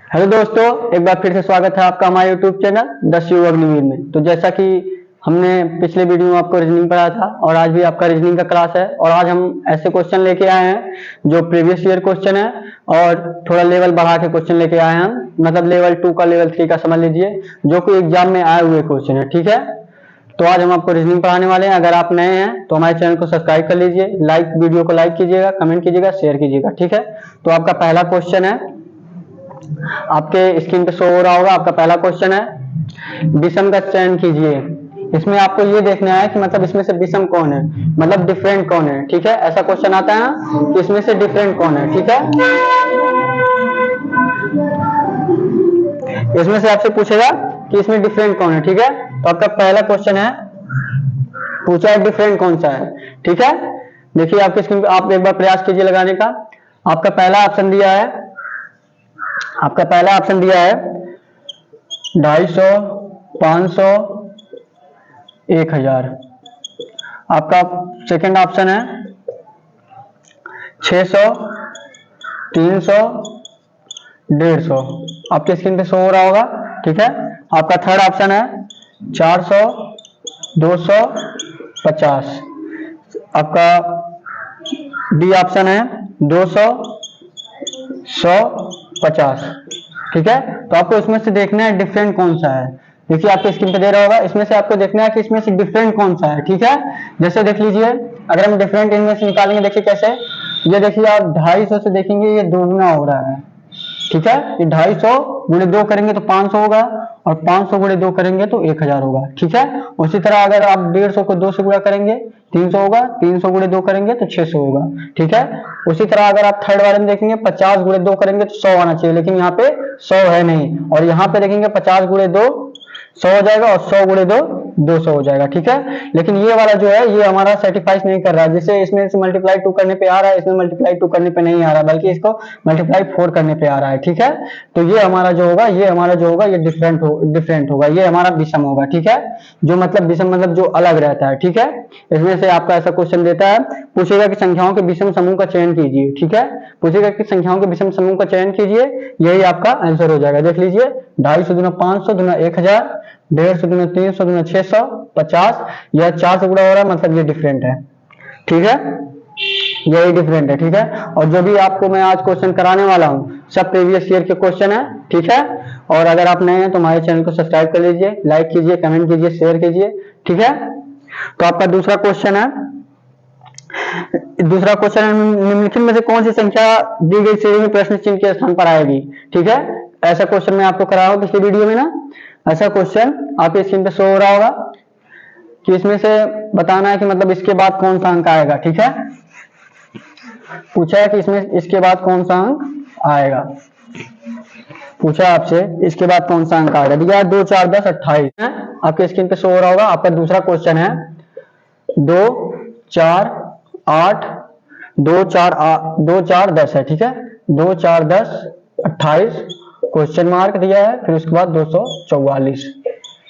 Hello दोस्तों, एक बार फिर से स्वागत है आपका हमारे YouTube channel the Shiv Agniveer में। तो जैसा कि हमने पिछले वीडियो में आपको रीजनिंग पढ़ाया था और आज भी आपका रीजनिंग का क्लास है और आज हम ऐसे क्वेश्चन लेके आए हैं जो प्रीवियस ईयर क्वेश्चन है और थोड़ा लेवल बढ़ा के क्वेश्चन लेके आए हैं हम, मतलब लेवल 2 का लेवल 3 का समझ लीजिए, जो कि एग्जाम में आए हुए क्वेश्चन है। ठीक है, तो आज हम आपको रीजनिंग पढ़ाने वाले हैं। अगर आप नए हैं तो हमारे चैनल को सब्सक्राइब कर लीजिए, वीडियो को लाइक कीजिएगा, कमेंट कीजिएगा, शेयर कीजिएगा। ठीक है, तो आपका पहला क्वेश्चन है, आपके स्क्रीन पे शो हो रहा होगा। आपका पहला क्वेश्चन है, विषम का चयन कीजिए। इसमें आपको ये देखना है कि मतलब इसमें से विषम कौन है, मतलब डिफरेंट कौन है। ठीक है, ऐसा क्वेश्चन आता है ना कि इसमें से डिफरेंट कौन है। ठीक है, इसमें से आपसे पूछेगा कि इसमें डिफरेंट कौन है। ठीक है, तो आपका पहला क्वेश्चन है, पूछा है डिफरेंट कौन सा है। ठीक है, देखिए आपके स्क्रीन पे, आप एक बार प्रयास कीजिए लगाने का। आपका पहला ऑप्शन दिया है, आपका पहला ऑप्शन दिया है 250, 500, 1000। आपका सेकंड ऑप्शन है 600, 300, 150। आपके स्क्रीन पे शो हो रहा होगा। ठीक है, आपका थर्ड ऑप्शन है 400, 200, 50। आपका डी ऑप्शन है 200, 100, 50। ठीक है, तो आपको इसमें से देखना है डिफरेंट कौन सा है। देखिए आपके स्क्रीन पे दे रहा होगा, इसमें से आपको देखना है कि इसमें से डिफरेंट कौन सा है। ठीक है, जैसे देख लीजिए, अगर हम डिफरेंट इनमें से निकालेंगे, देखिए कैसे, ये देखिए आप 250 से देखेंगे ये दोगुना हो रहा है। ठीक है, ये 250 गुणे 2 करेंगे तो 500 होगा और 500 गुणे 2 करेंगे तो 1000 होगा। ठीक है, उसी तरह अगर आप 150 को 2 से गुणा करेंगे 300 होगा, 300 गुणे 2 करेंगे तो 600 होगा। ठीक है, उसी तरह अगर आप थर्ड वाले में देखेंगे 50 गुणे 2 करेंगे तो 100 आना चाहिए, लेकिन यहाँ पे 100 है नहीं, और यहाँ पे देखेंगे 50 गुणे 2 100 हो जाएगा और 100 गुणे 2 200 हो जाएगा। ठीक है, लेकिन ये वाला जो है ये हमारा सेटिस्फाई नहीं कर रहा है, जिससे इसमें से मल्टीप्लाई 2 करने पे आ रहा है, इसमें मल्टीप्लाई 2 करने पे नहीं आ रहा, बल्कि इसको मल्टीप्लाई 4 करने पे आ रहा है। ठीक है, तो ये हमारा जो होगा, ये हमारा जो होगा ये डिफरेंट होगा, ये हमारा विषम होगा। ठीक है, जो मतलब विषम मतलब जो अलग रहता है। ठीक है, इसमें से आपका ऐसा क्वेश्चन देता है, पूछेगा कि संख्याओं के विषम समूह का चयन कीजिए। ठीक है, पूछेगा कि संख्याओं के विषम समूह का चयन कीजिए, यही आपका आंसर हो जाएगा। देख लीजिए, 250 गुना 500 गुना 1000, 150 गुना 300 गुना 600, 50, यह 4 से गुणा हो रहा है, मतलब ये डिफरेंट है। ठीक है, यही डिफरेंट है। ठीक है, और जो भी आपको मैं आज क्वेश्चन कराने वाला हूँ सब प्रीवियस ईयर के क्वेश्चन है। ठीक है, और अगर आप नए हैं तो हमारे चैनल को सब्सक्राइब कर लीजिए, लाइक कीजिए, कमेंट कीजिए, शेयर कीजिए। ठीक है, तो आपका दूसरा क्वेश्चन है, निम्नलिखित में से कौन सी संख्या दी गई श्रेणी में प्रश्न चिन्ह के स्थान पर आएगी। ठीक है, ऐसा क्वेश्चन मैं आपको कराया हूं पिछली वीडियो में ना, ऐसा क्वेश्चन आपके स्क्रीन पे शो हो रहा होगा कि इसमें से बताना है कि मतलब इसके बाद कौन सा अंक आएगा। ठीक है, पूछा है कि इसमें इसके बाद कौन सा अंक आएगा, पूछा आपसे इसके बाद कौन सा अंक आएगा। दिया 2, 4, 10, 28 है, आपके स्क्रीन पे शो हो रहा होगा। आपका दूसरा क्वेश्चन है 2, 4, 8, 2, 4, 10 है। ठीक है, 2, 4, 10, 28 क्वेश्चन मार्क दिया है, फिर उसके बाद 244।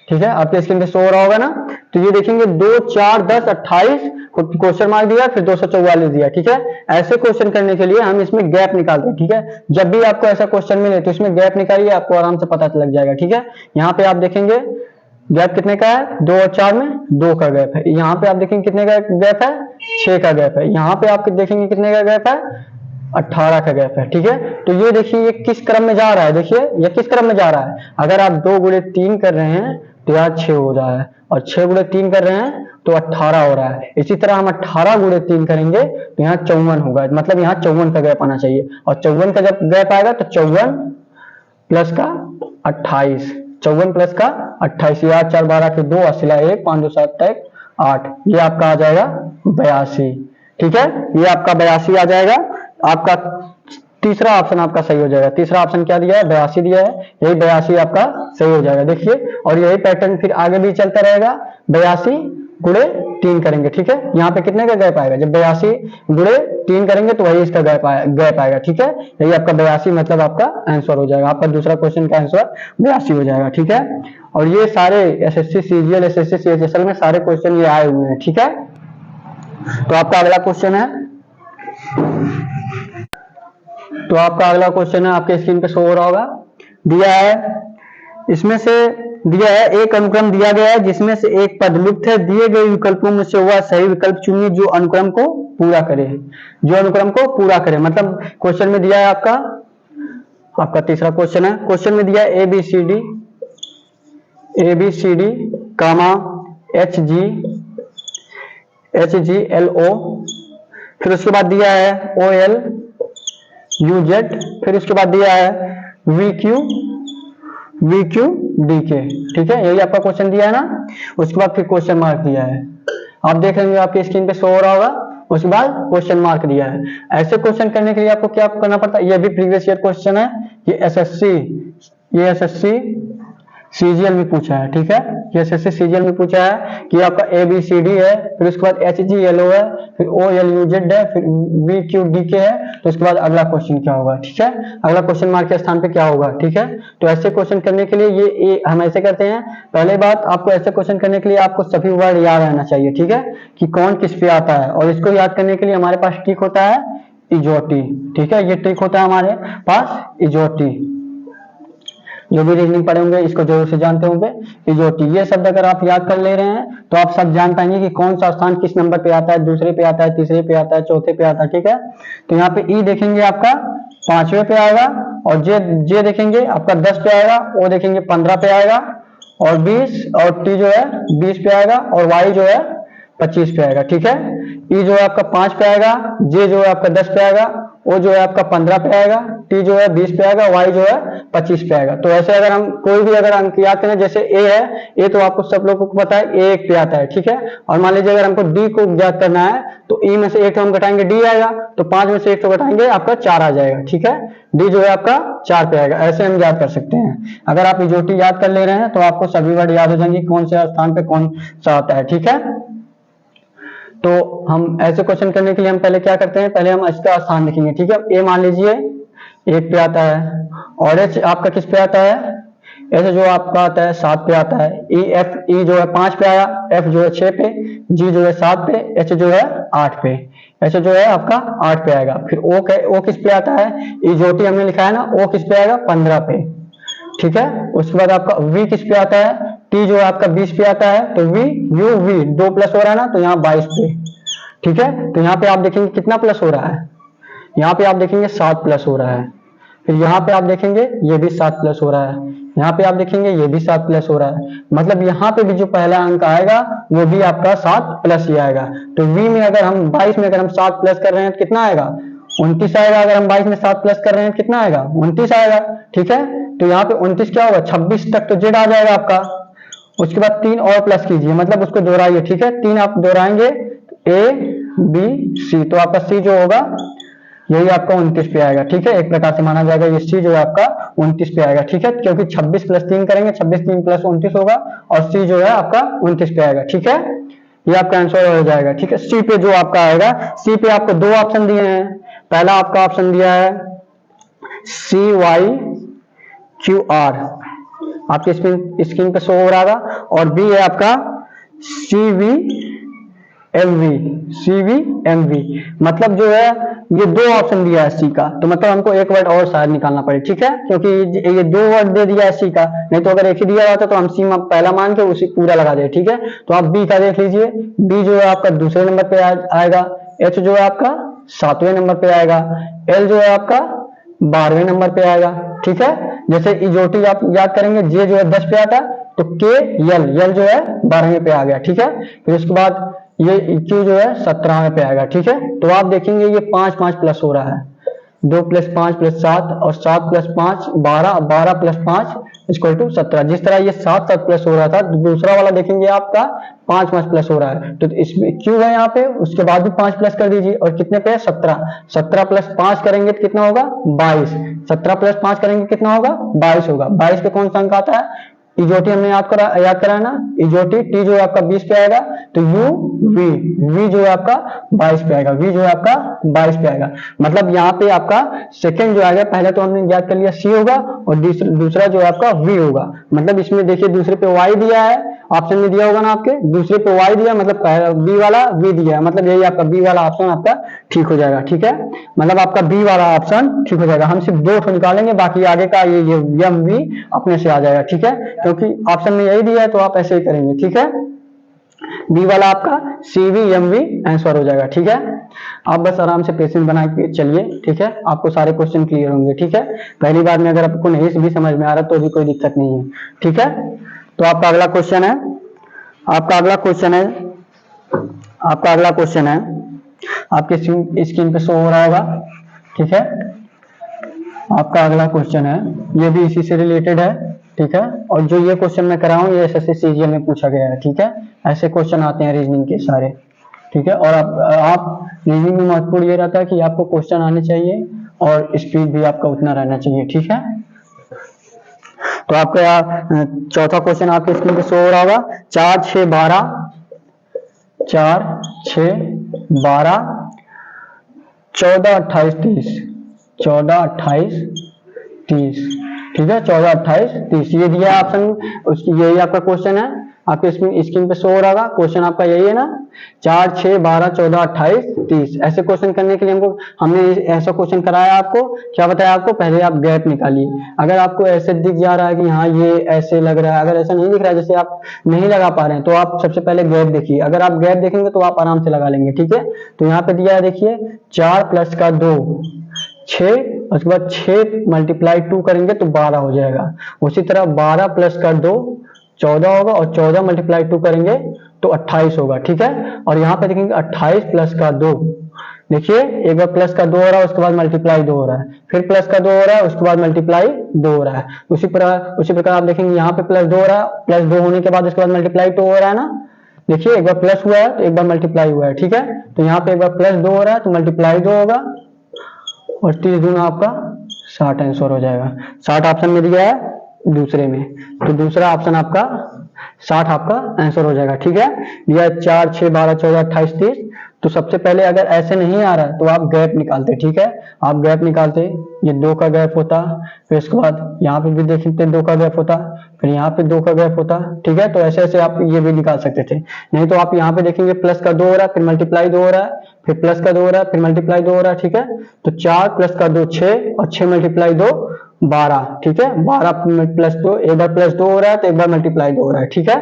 ठीक है, आपके स्क्रीन पे शो हो रहा होगा ना, तो ये देखेंगे 2, 4, 10, 28 क्वेश्चन मार्क दिया, फिर 244 दिया। ठीक है, ऐसे क्वेश्चन करने के लिए हम इसमें गैप निकालते हैं। ठीक है, जब भी आपको ऐसा क्वेश्चन मिले तो इसमें गैप निकालिए, आपको आराम से पता लग जाएगा। ठीक है, यहाँ पे आप देखेंगे गैप कितने का है, 2 और 4 में 2 का गैप है। यहाँ पे आप देखेंगे कितने का गैप है, 6 का गैप है। यहाँ पे आप देखेंगे कितने का गैप है, 18 का गैप है। ठीक है, तो ये देखिए ये किस क्रम में जा रहा है, देखिए ये किस क्रम में जा रहा है। अगर आप 2 गुणे 3 कर रहे हैं तो यहाँ 6 हो रहा है, और 6 गुणे 3 कर रहे हैं तो 18 हो रहा है। इसी तरह हम 18 गुणे 3 करेंगे तो यहाँ 54 होगा, मतलब यहाँ 54 का गैप आना चाहिए। और 54 का जब गैप आएगा तो 54 प्लस का 28, 54 प्लस का 28, 8, 4, 12 के 2, 8, 1, 5, 2, 7, 1, 8, ये आपका आ जाएगा 82। ठीक है, ये आपका 82 आ जाएगा। आपका तीसरा ऑप्शन आपका सही हो जाएगा। तीसरा ऑप्शन क्या दिया है, 82 दिया है, यही 82 आपका सही हो जाएगा। देखिए, और यही पैटर्न फिर आगे भी चलता रहेगा, 82 गुणे 3 करेंगे। ठीक है, यहाँ पे कितने का गैप आएगा, जब 82 गुणे 3 करेंगे तो वही इसका गैप आएगा। ठीक है, यही आपका 82 मतलब आपका आंसर हो जाएगा। आपका दूसरा क्वेश्चन का आंसर 82 हो जाएगा। ठीक है, और ये सारे एसएससी सीजीएल, एसएससी सीएचएसएल में सारे क्वेश्चन ये आए हुए हैं। ठीक है, तो आपका अगला क्वेश्चन है, तो आपका अगला क्वेश्चन है, आपके स्क्रीन पे शो हो रहा होगा, दिया है, इसमें से दिया है एक अनुक्रम दिया गया है जिसमें से एक पद लुप्त है, दिए गए विकल्पों में से वह सही विकल्प चुनिए जो अनुक्रम को पूरा करे, जो अनुक्रम को पूरा करे। मतलब क्वेश्चन में दिया है आपका तीसरा क्वेश्चन है, क्वेश्चन में दिया है ABCD कामा HGLO, फिर उसके बाद दिया है OLUZ, फिर उसके बाद दिया है VQDK। ठीक है, यही आपका क्वेश्चन दिया है ना। उसके बाद फिर क्वेश्चन मार्क दिया है, आप देख लेंगे आपकी स्क्रीन पे शो हो रहा होगा। उसके बाद क्वेश्चन मार्क दिया है। ऐसे क्वेश्चन करने के लिए आपको क्या करना पड़ता है, ये भी प्रीवियस ईयर क्वेश्चन है, ये SSC CGL में पूछा है। ठीक है, ये SSC CGL में पूछा है कि आपका ABCD है, फिर उसके बाद HGLO है, फिर OLUZ है, फिर VQDK है, तो उसके बाद अगला क्वेश्चन क्या होगा। ठीक है, अगला क्वेश्चन मार्क के स्थान पे क्या होगा। ठीक है, तो ऐसे क्वेश्चन करने के लिए ये हम ऐसे करते हैं। पहले बात, आपको ऐसे क्वेश्चन करने के लिए आपको सभी वर्ड याद रहना चाहिए। ठीक है, कि कौन किस पे आता है, और इसको याद करने के लिए हमारे पास ट्रिक होता है इजोटी। ठीक है, ये ट्रिक होता है हमारे पास इजोटी। जो भी रीजनिंग पढ़े होंगे इसको जरूर से जानते होंगे इजोटी। ये शब्द अगर आप याद कर ले रहे हैं तो आप सब जान पाएंगे कि कौन सा स्थान किस नंबर पे आता है, दूसरे पे आता है, तीसरे पे आता है, चौथे पे आता है। ठीक है, तो यहाँ पे ई देखेंगे आपका 5वें पे आएगा, और जे देखेंगे आपका 10 पे आएगा, ओ देखेंगे 15 पे आएगा, और 20, और टी जो है 20 पे आएगा, और वाई जो है 25 पे आएगा। ठीक है, ई जो है आपका 5 पे आएगा, जे जो है आपका 10 पे आएगा, ओ जो है आपका 15 पे आएगा, टी जो है 20 पे आएगा, वाई जो है 25 पे आएगा। तो ऐसे अगर हम कोई भी अगर अंक याद करें, जैसे ए है, ए तो आपको सब लोगों को पता है ए 1 पे आता है। ठीक है, और मान लीजिए अगर हमको डी को याद करना है तो ई में से एक हम घटाएंगे डी आएगा, तो 5 में से एक तो घटाएंगे आपका 4 आ जाएगा। ठीक है, डी जो है आपका 4 पे आएगा। ऐसे हम याद कर सकते हैं। अगर आप इजोटी याद कर ले रहे हैं तो आपको सभी वर्ड याद हो जाएंगे कौन से स्थान पे कौन सा आता है। ठीक है, तो हम ऐसे क्वेश्चन करने के लिए हम पहले क्या करते हैं, पहले हम इसका स्थान लिखेंगे। ठीक है, ए मान लीजिए 1 पे आता है, और एच आपका किस पे आता है, एच जो आपका आता है 7 पे आता है, ई जो है 5 पे आया, एफ जो है 6 पे, जी जो है 7 पे, एच जो है 8 पे, एच जो है आपका 8 पे आएगा। फिर ओ किस पे आता है, इजोटी हमने लिखा है ना, ओ किस पे आएगा 15 पे। ठीक है, उसके बाद आपका वी किस पे आता है, टी जो है आपका 20 पे आता है, तो वी 2 प्लस हो रहा है ना, तो यहाँ 22 पे। ठीक है, तो यहाँ पे आप देखेंगे कितना प्लस हो रहा है, यहाँ पे आप देखेंगे 7 प्लस हो रहा है। फिर यहाँ पे आप देखेंगे ये भी 7 प्लस हो रहा है, यहाँ पे आप देखेंगे ये भी 7 प्लस हो रहा है। मतलब यहाँ पे भी जो पहला अंक आएगा वो भी आपका 7 प्लस ही आएगा। तो वी में अगर हम 22 में अगर हम 7 प्लस कर रहे हैं तो कितना आएगा, 29 आएगा। अगर हम 22 में 7 प्लस कर रहे हैं कितना आएगा, 29 आएगा। ठीक है, तो यहाँ पे 29 क्या होगा, 26 तक तो जेड आ जाएगा आपका। उसके बाद 3 और प्लस कीजिए, मतलब उसको दोहराइए। ठीक है, 3 आप दोहराएंगे, ए बी सी, तो आपका सी जो होगा यही आपका 29 पे आएगा। ठीक है, एक प्रकार से माना जाएगा ये सी जो है आपका 29 पे आएगा। ठीक है, क्योंकि 26 प्लस 3 करेंगे, 26 3 प्लस 29 होगा, और सी जो है आपका 29 पे आएगा। ठीक है, ये आपका आंसर हो जाएगा। ठीक है, सी पे जो आपका आएगा, सी पे आपको 2 ऑप्शन दिए हैं। पहला आपका ऑप्शन दिया है CYQR, आपकी स्क्रीन पे शो हो रहा होगा, और बी है आपका CVMV। मतलब जो है ये 2 ऑप्शन दिया है सी का, तो मतलब हमको एक वर्ड और शायद निकालना पड़े। ठीक है, क्योंकि ये 2 वर्ड दे दिया है सी का, नहीं तो अगर एक ही दिया होता तो हम सी में पहला मान के उसी पूरा लगा दे। ठीक है, तो आप बी का देख लीजिए, बी जो है आपका दूसरे नंबर पे आएगा, एच जो है आपका 7वें नंबर पे आएगा, एल जो है आपका 12वें नंबर पे आएगा। ठीक है, जैसे इजोटी आप याद करेंगे, जे जो है 10 पे आता है, तो के यल जो है 12वें पे आ गया। ठीक है, फिर उसके बाद ये क्यू जो है 17वें पे आएगा। ठीक है, तो आप देखेंगे ये 5 प्लस हो रहा है, 2 प्लस 5 प्लस 7, और 7 प्लस 5 12, 12 प्लस 5 इक्वल टू 17। जिस तरह ये 7 प्लस हो रहा था, दूसरा वाला देखेंगे आपका 5 प्लस हो रहा है, तो इसमें क्यू है यहाँ पे, उसके बाद भी 5 प्लस कर दीजिए, और कितने पे है 17। 17 प्लस 5 करेंगे तो कितना होगा 22, 17 प्लस 5 करेंगे कितना होगा 22 होगा। 22 पे कौन सा अंक आता है, इजोटी हमने याद करा ना, इजोटी टी जो है आपका 20 पे आएगा, तो वी जो है आपका 22 पे आएगा, वी जो है आपका 22 पे आएगा। मतलब यहाँ पे आपका सेकंड जो आएगा, पहले तो हमने याद कर लिया सी होगा, और दूसरा जो है आपका वी होगा। मतलब इसमें देखिए दूसरे पे वाई दिया है, ऑप्शन में दिया होगा ना आपके, दूसरे पे वाई दिया, मतलब बी वाला वी दिया है, मतलब यही आपका बी वाला ऑप्शन आपका ठीक हो जाएगा। ठीक है, मतलब आपका बी वाला ऑप्शन ठीक हो जाएगा। हम सिर्फ 2 ठो निकालेंगे, बाकी आगे का ये एम वी अपने से आ जाएगा। ठीक है, क्योंकि ऑप्शन में यही दिया है तो आप ऐसे ही करेंगे। ठीक है, बी वाला आपका सी वी एम वी आंसर हो जाएगा। ठीक है, आप बस आराम से पेशेंस बना के चलिए। ठीक है, आपको सारे क्वेश्चन क्लियर होंगे। ठीक है, पहली बार में अगर आपको नहीं भी समझ में आ रहा तो भी कोई दिक्कत नहीं है। ठीक है, तो आपका अगला क्वेश्चन है, आपका अगला क्वेश्चन है, आपका अगला क्वेश्चन है, आपके स्क्रीन पे शो हो रहा होगा। ठीक है, आपका अगला क्वेश्चन है, ये भी इसी से रिलेटेड है। ठीक है, और जो ये क्वेश्चन मैं कराऊं ये एसएससी सीजीएल में पूछा गया है। ठीक है, ऐसे क्वेश्चन आते हैं रीजनिंग के सारे। ठीक है, और आप रीजनिंग में महत्वपूर्ण ये रहता है कि आपको क्वेश्चन आने चाहिए और स्पीड भी आपका उतना रहना चाहिए। ठीक है, तो आपका चौथा क्वेश्चन आपके स्क्रीन पे शो हो रहा होगा। 4 6 12 4 6 12 14 28 30 14 28 30। ठीक है, 14 28 30 ये दिया है ऑप्शन, उसकी यही आपका क्वेश्चन है। आपके स्क्रीन पे शो हो रहा होगा। क्वेश्चन आपका यही है ना, 4 6 12 14 28 30। ऐसे क्वेश्चन करने के लिए हमने ऐसा क्वेश्चन कराया। आपको क्या बताया, आपको पहले आप गैप निकालिए। अगर आपको ऐसे दिख जा रहा है कि हाँ ये ऐसे लग रहा है, अगर ऐसा नहीं दिख रहा है, जैसे आप नहीं लगा पा रहे हैं, तो आप सबसे पहले गैप देखिए। अगर आप गैप देखेंगे तो आप आराम से लगा लेंगे। ठीक है, तो यहाँ पे दिया है देखिए 4 प्लस का 2 6, उसके बाद 6 मल्टीप्लाई 2 करेंगे तो 12 हो जाएगा। उसी तरह 12 प्लस का 2 14 होगा, और 14 मल्टीप्लाई 2 करेंगे तो 28 होगा। ठीक है, और यहाँ पे देखेंगे 28 प्लस का 2, देखिए एक बार प्लस का 2 हो रहा है, उसके बाद मल्टीप्लाई 2 हो रहा है, फिर प्लस का 2 हो रहा है, उसके बाद मल्टीप्लाई 2 हो रहा है। उसी प्रकार आप देखेंगे यहाँ पे प्लस 2 हो रहा है, प्लस 2 होने के बाद उसके बाद मल्टीप्लाई 2 हो रहा है ना। देखिए एक बार प्लस हुआ है तो एक बार मल्टीप्लाई हुआ है। ठीक है, तो यहाँ पे एक बार प्लस 2 हो रहा है तो मल्टीप्लाई 2 होगा, और 30 दूना आपका 60 आंसर हो जाएगा। 60 ऑप्शन में दिया है दूसरे में, तो दूसरा ऑप्शन आपका 60 आपका आंसर हो जाएगा। ठीक है, दिया 4 6 12 14 28 30। तो सबसे पहले अगर ऐसे नहीं आ रहा है तो आप गैप निकालते। ठीक है, आप गैप निकालते, ये 2 का गैप होता, फिर उसके बाद यहाँ पे भी देखते 2 का गैप होता, फिर यहाँ पे 2 का गैप होता। ठीक है, तो ऐसे ऐसे आप ये भी निकाल सकते थे। नहीं तो आप यहाँ पे देखेंगे प्लस का 2 हो रहा है, फिर मल्टीप्लाई 2 हो रहा है, फिर प्लस का 2 हो रहा है, फिर मल्टीप्लाई 2 हो रहा है। ठीक है, तो 4 प्लस का 2 6, और 6 मल्टीप्लाई 2 12। ठीक है, 12 प्लस 2, एक बार प्लस 2 हो रहा है तो एक बार मल्टीप्लाई 2 हो रहा है। ठीक है,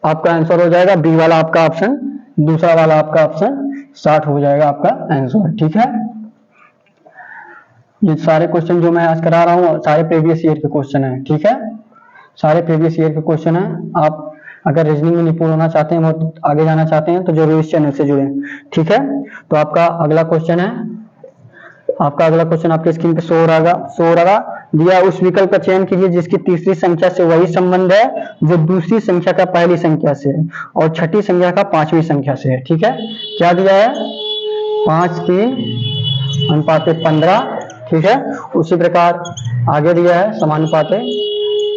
आपका आंसर हो जाएगा बी वाला आपका ऑप्शन, दूसरा वाला आपका ऑप्शन 60 हो जाएगा आपका आंसर। ठीक है, ये सारे क्वेश्चन जो मैं आज करा रहा हूँ सारे प्रीवियस ईयर के क्वेश्चन है। ठीक है, सारे प्रीवियस ईयर के क्वेश्चन है। आप अगर रीजनिंग में निपुण होना चाहते हैं, बहुत आगे जाना चाहते हैं, तो जरूर इस चैनल से जुड़ें। ठीक है, तो आपका अगला क्वेश्चन है, आपका अगला क्वेश्चन आपके स्क्रीन पे शो रहा दिया, उस विकल्प का चयन कीजिए जिसकी तीसरी संख्या से वही संबंध है जो दूसरी संख्या का पहली संख्या से है और छठी संख्या का पांचवी संख्या से है। ठीक है, क्या दिया है, 5 3 अनुपात 15। ठीक है, उसी प्रकार आगे दिया है समानुपात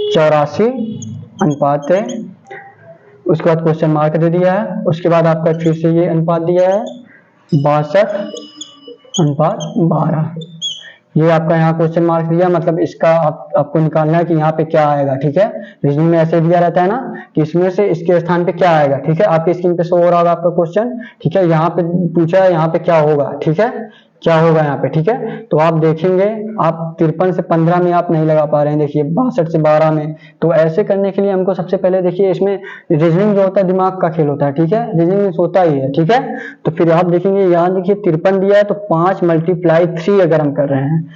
84 अनुपात, उसके बाद क्वेश्चन मार्क दे दिया है। उसके बाद आपका फिर से ये अनुपात दिया है 62 अनुपात 12। ये आपका यहाँ क्वेश्चन मार्क दिया, मतलब इसका आपको निकालना है कि यहाँ पे क्या आएगा। ठीक है, रीजनिंग में ऐसे दिया रहता है ना कि इसमें से इसके स्थान पे क्या आएगा। ठीक है, आपके स्क्रीन पे शो हो रहा होगा आपका क्वेश्चन। ठीक है, यहाँ पे पूछा है यहाँ पे क्या होगा। ठीक है, क्या होगा यहाँ पे। ठीक है, तो आप देखेंगे आप 53 से 15 में आप नहीं लगा पा रहे हैं, देखिए 62 से 12 में। तो ऐसे करने के लिए हमको सबसे पहले देखिए इसमें रीजनिंग जो होता है दिमाग का खेल होता है। ठीक है, रीजनिंग में होता ही है। ठीक है, तो फिर आप देखेंगे यहाँ देखिए 53 दिया है, तो 5 मल्टीप्लाई 3 अगर हम कर रहे हैं,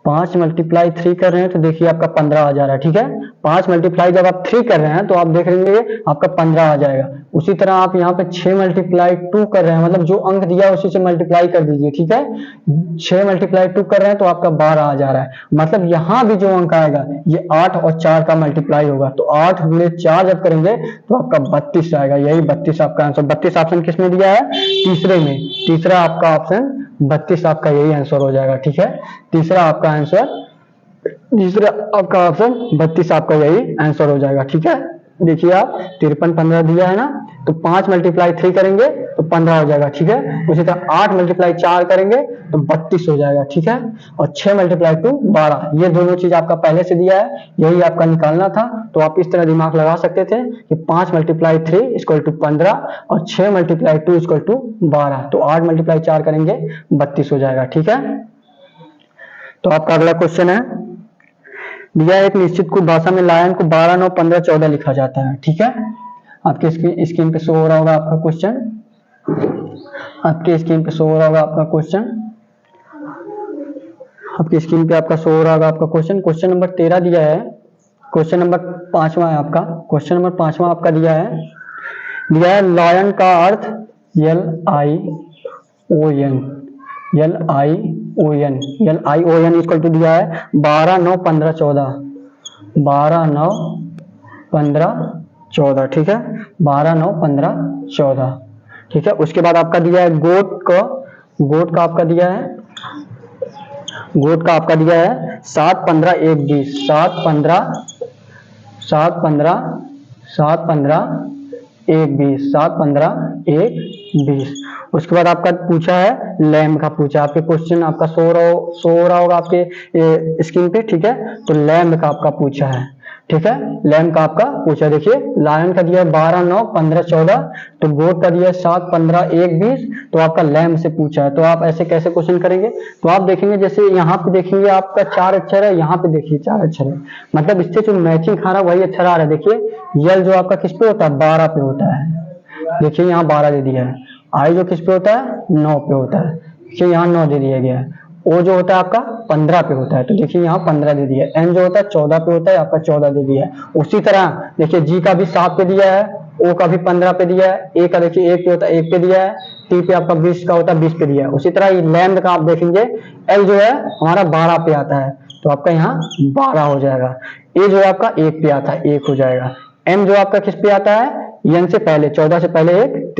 5 मल्टीप्लाई 3 कर रहे हैं तो देखिए आपका 15 आ जा रहा है। ठीक है, 5 मल्टीप्लाई जब आप 3 कर रहे हैं तो आप देख लेंगे आपका 15 आ जाएगा। उसी तरह आप यहाँ पे 6 मल्टीप्लाई 2 कर रहे हैं, मतलब जो अंक दिया उसी से मल्टीप्लाई कर दीजिए। ठीक है, 6 मल्टीप्लाई 2 कर रहे हैं तो आपका 12 आ जा रहा है, मतलब यहाँ भी जो अंक आएगा ये 8 और 4 का मल्टीप्लाई होगा, तो 8 गुणे 4 जब करेंगे तो आपका 32 आएगा। यही 32 आपका आंसर। 32 ऑप्शन किसमें दिया है, तीसरे में, तीसरा आपका ऑप्शन 32 आपका यही आंसर हो जाएगा। ठीक है, तीसरा आपका आंसर, तीसरा आपका ऑप्शन 32 आपका यही आंसर हो जाएगा। ठीक है, देखिए आप 53 15 दिया है ना, तो 5 मल्टीप्लाई 3 करेंगे तो 15 हो जाएगा, ठीक है। उसी तरह 8 मल्टीप्लाई 4 करेंगे तो 32 हो जाएगा, ठीक है। और 6 मल्टीप्लाई 2 12, ये दोनों चीज आपका पहले से दिया है, यही आपका निकालना था। तो आप इस तरह दिमाग लगा सकते थे कि 5 मल्टीप्लाई 3 इक्वल टू 15 और 6 मल्टीप्लाई 2 इक्वल टू 12, तो 8 मल्टीप्लाई 4 करेंगे 32 हो जाएगा, ठीक है। तो आपका अगला क्वेश्चन है, दिया एक निश्चित कुल भाषा में लायन को 12 9 15 14 लिखा जाता है, ठीक है। आपके स्क्रीन पे शो हो रहा होगा आपका क्वेश्चन, आपके स्क्रीन पे शो हो रहा होगा आपका क्वेश्चन, आपकी स्क्रीन पे आपका शो हो रहा होगा आपका क्वेश्चन। क्वेश्चन नंबर 13 दिया है, क्वेश्चन नंबर 5वां है आपका, क्वेश्चन नंबर 5वां आपका दिया है लायन का अर्थ LION, LION इक्वल टू दिया है 12 9 15 14, 12 9 15 14, ठीक है। 12 9 15 14, ठीक है। उसके बाद आपका दिया है गोट का आपका दिया है, गोट का आपका दिया है 7 15 1 20, 7 15 1 20, 7 15 1 20। उसके बाद आपका पूछा है लैम्ब का, पूछा आपके क्वेश्चन आपका सो रहा होगा आपके स्क्रीन पे, ठीक है। तो लैम्ब का आपका पूछा है, ठीक है। लैम्ब का आपका पूछा, देखिए लायन का दिया है 12 9 15 14, तो गोट का दिया है 7 15 1 20, तो आपका लैम्ब से पूछा है। तो आप ऐसे कैसे क्वेश्चन करेंगे, तो आप देखेंगे जैसे यहाँ पे देखेंगे आपका 4 अक्षर है, यहाँ पे देखिए 4 अक्षर है, मतलब इससे जो मैचिंग खा रहा है वही अक्षर आ रहा है। देखिए यल जो आपका किस पे होता है, 12 पे होता है, देखिए यहाँ 12 दे दिया है। आई जो किस पे होता है, 9 पे होता है, देखिए यहाँ 9 दे दिया गया है। ओ जो होता है आपका 15 पे होता है, तो देखिए यहाँ 15 दे दिया है। एन जो होता है 14 पे होता है, आपका 14 दे दिया है। उसी तरह देखिए जी का भी 7 पे दिया है, ओ का भी 15 पे दिया है, ए का देखिए 1 पे होता है 1 पे दिया है, टी पे आपका 20 का होता है 20 पे दिया है। उसी तरह लैम्ब का आप देखेंगे एल जो है हमारा 12 पे आता है, तो आपका यहाँ 12 हो जाएगा। ए जो है आपका 1 पे आता है, 1 हो जाएगा। एम जो आपका किस पे आता है, एन से पहले 14 से पहले 1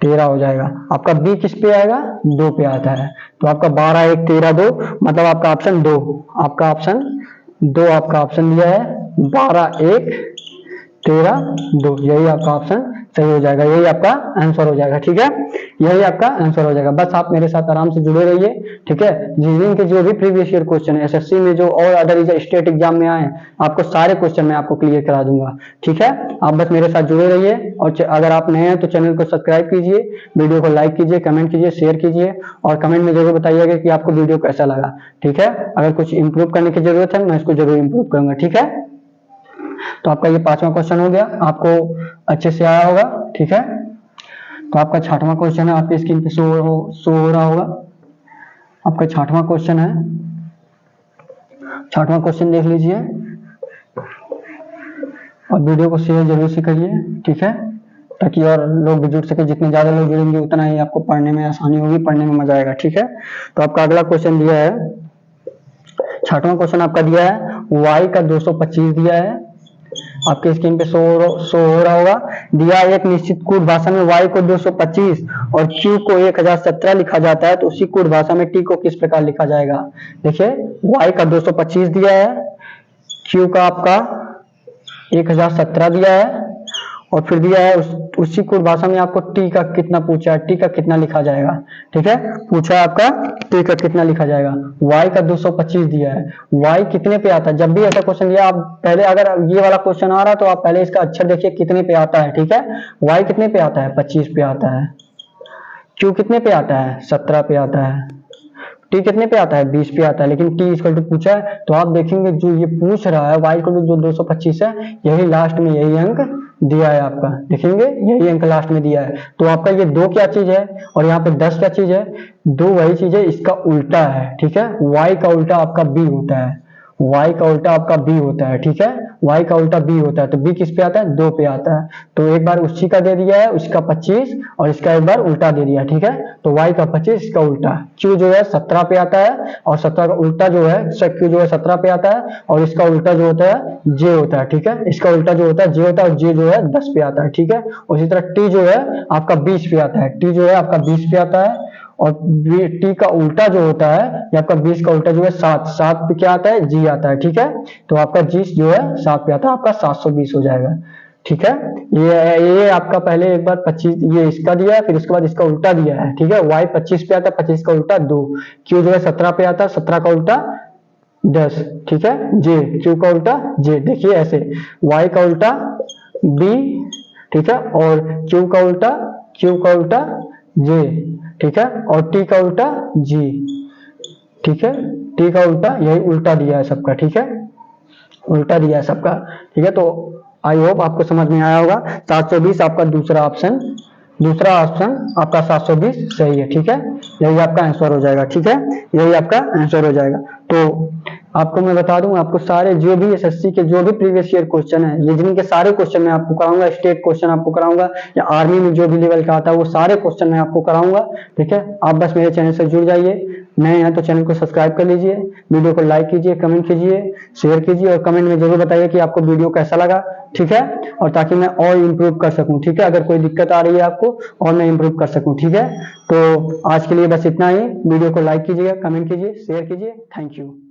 13 हो जाएगा। आपका बी किस पे आएगा, 2 पे आता है, तो आपका 12 1 13 2, मतलब आपका ऑप्शन 2, आपका ऑप्शन 2 आपका ऑप्शन दिया है 12 1 13 2, यही आपका ऑप्शन सही हो जाएगा, यही आपका आंसर हो जाएगा, ठीक है। यही आपका आंसर हो जाएगा। बस आप मेरे साथ आराम से जुड़े रहिए, ठीक है। रीजनिंग के जो भी प्रीवियस ईयर क्वेश्चन है एसएससी में जो और अदर स्टेट एग्जाम में आए, आपको सारे क्वेश्चन मैं आपको क्लियर करा दूंगा, ठीक है। आप बस मेरे साथ जुड़े रहिए, और अगर आप नए हैं तो चैनल को सब्सक्राइब कीजिए, वीडियो को लाइक कीजिए, कमेंट कीजिए, शेयर कीजिए, और कमेंट में जरूर बताइएगा कि आपको वीडियो कैसा लगा, ठीक है। अगर कुछ इंप्रूव करने की जरूरत है मैं इसको जरूर इंप्रूव करूंगा, ठीक है। तो आपका ये 5वां क्वेश्चन हो गया, आपको अच्छे से आया होगा, ठीक है। तो आपका 6वां क्वेश्चन है, आपकी स्क्रीन पे शो हो रहा होगा, आपका 6वां क्वेश्चन है। 6वां क्वेश्चन देख लीजिए, और वीडियो को शेयर जरूर से करिए, ठीक है, ताकि और लोग भी जुड़ सके। जितने ज्यादा लोग जुड़ेंगे उतना ही आपको पढ़ने में आसानी होगी, पढ़ने में मजा आएगा, ठीक है। तो आपका अगला क्वेश्चन दिया है, 6वां क्वेश्चन आपका दिया है y का 225 दिया है, आपके स्क्रीन पे शो हो रहा होगा। दिया एक निश्चित कूट भाषा में y को 225 और q को 1017 लिखा जाता है, तो उसी कूट भाषा में t को किस प्रकार लिखा जाएगा। देखिए y का 225 दिया है, q का आपका 1017 दिया है, और फिर दिया है उसी कूट भाषा में आपको t का कितना पूछा है, t का कितना लिखा जाएगा, ठीक है। पूछा है आपका t का कितना लिखा जाएगा, y का 225 दिया है, y कितने पे आता है। जब भी ऐसा क्वेश्चन दिया, आप पहले अगर ये वाला क्वेश्चन आ रहा है तो आप पहले इसका अक्षर देखिए कितने पे आता है, ठीक है। y कितने पे आता है, 25 पे आता है, q कितने पे आता है, 17 पे आता है, टी कितने पे आता है, 20 पे आता है। लेकिन टी इक्वल टू पूछा है, तो आप देखेंगे जो ये पूछ रहा है y इक्वल टू जो 225 है, यही लास्ट में यही अंक दिया है आपका, देखेंगे यही अंक लास्ट में दिया है। तो आपका ये 2 क्या चीज है, और यहाँ पे 10 क्या चीज है, 2 वही चीज है, इसका उल्टा है, ठीक है। y का उल्टा आपका b होता है, y का उल्टा आपका b होता है, ठीक है। y का उल्टा b होता है, तो b किस पे आता है, 2 पे आता है। तो एक बार उसी का दे दिया है, उसका 25, और इसका एक बार उल्टा दे दिया, ठीक है। तो y का 25, इसका उल्टा। q जो है 17 पे आता है, और 17 का उल्टा जो है q जो है 17 पे आता है, और इसका उल्टा जो होता है j होता है, ठीक है। इसका उल्टा जो होता है j होता है, और j जो है 10 पे आता है, ठीक है। उसी तरह t जो है आपका 20 पे आता है, t जो है आपका 20 पे आता है, और टी का उल्टा जो होता है, ये आपका 20 का उल्टा जो है 7, 7 पे क्या आता है, जी आता है, ठीक है। तो आपका जी जो है 7 पे आता है, आपका 720 हो जाएगा, ठीक है। ये आपका पहले एक बार 25 ये इसका दिया है, फिर उसके बाद इसका उल्टा दिया है, ठीक है। y 25 पे आता है, 25 का उल्टा 2, q जो है 17 पे आता है, 17 का उल्टा 10, ठीक है। जे, q का उल्टा जे, देखिए ऐसे y का उल्टा b, ठीक है, और q का उल्टा j, ठीक है, और t का उल्टा g, ठीक है। t का उल्टा यही उल्टा दिया है सबका, ठीक है, उल्टा दिया है सबका, ठीक है। तो आई होप आपको समझ में आया होगा। 720 आपका दूसरा ऑप्शन आपका 720 सही है, ठीक है। यही आपका आंसर हो जाएगा, ठीक है, यही आपका आंसर हो जाएगा। तो आपको मैं बता दूं, आपको सारे जो भी एसएससी के जो भी प्रीवियस ईयर क्वेश्चन है, रीजनिंग के सारे क्वेश्चन मैं आपको कराऊंगा, स्टेट क्वेश्चन आपको कराऊंगा, या आर्मी में जो भी लेवल का आता है वो सारे क्वेश्चन मैं आपको कराऊंगा, ठीक है। आप बस मेरे चैनल से जुड़ जाइए, नए हैं तो चैनल को सब्सक्राइब कर लीजिए, वीडियो को लाइक कीजिए, कमेंट कीजिए, शेयर कीजिए, और कमेंट में जरूर बताइए कि आपको वीडियो कैसा लगा, ठीक है, और ताकि मैं और इम्प्रूव कर सकूं, ठीक है। अगर कोई दिक्कत आ रही है आपको और मैं इम्प्रूव कर सकूं, ठीक है। तो आज के लिए बस इतना ही। वीडियो को लाइक कीजिएगा, कमेंट कीजिए, शेयर कीजिए। Thank you.